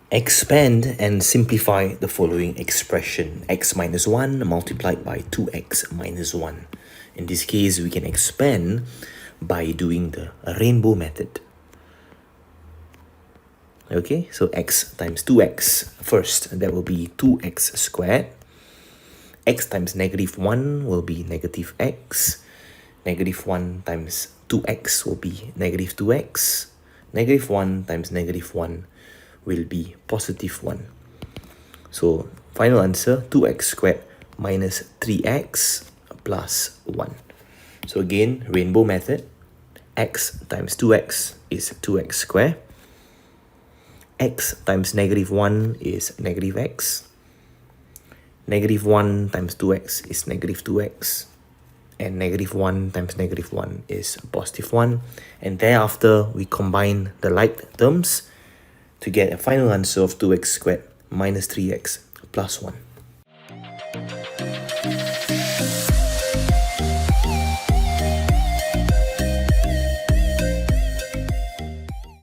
Expand and simplify the following expression. X minus 1 multiplied by 2x minus 1. In this case, we can expand by doing the rainbow method. Okay, so x times 2x. First, that will be 2x squared. X times negative 1 will be negative x. Negative 1 times 2x will be negative 2x. Negative 1 times negative 1 will be positive 1. So, final answer, 2x squared minus 3x plus 1. So again, rainbow method. X times 2x is 2x squared. X times negative 1 is negative x. Negative 1 times 2x is negative 2x. And negative 1 times negative 1 is positive 1. And thereafter, we combine the like terms to get a final answer of 2x squared minus 3x plus 1.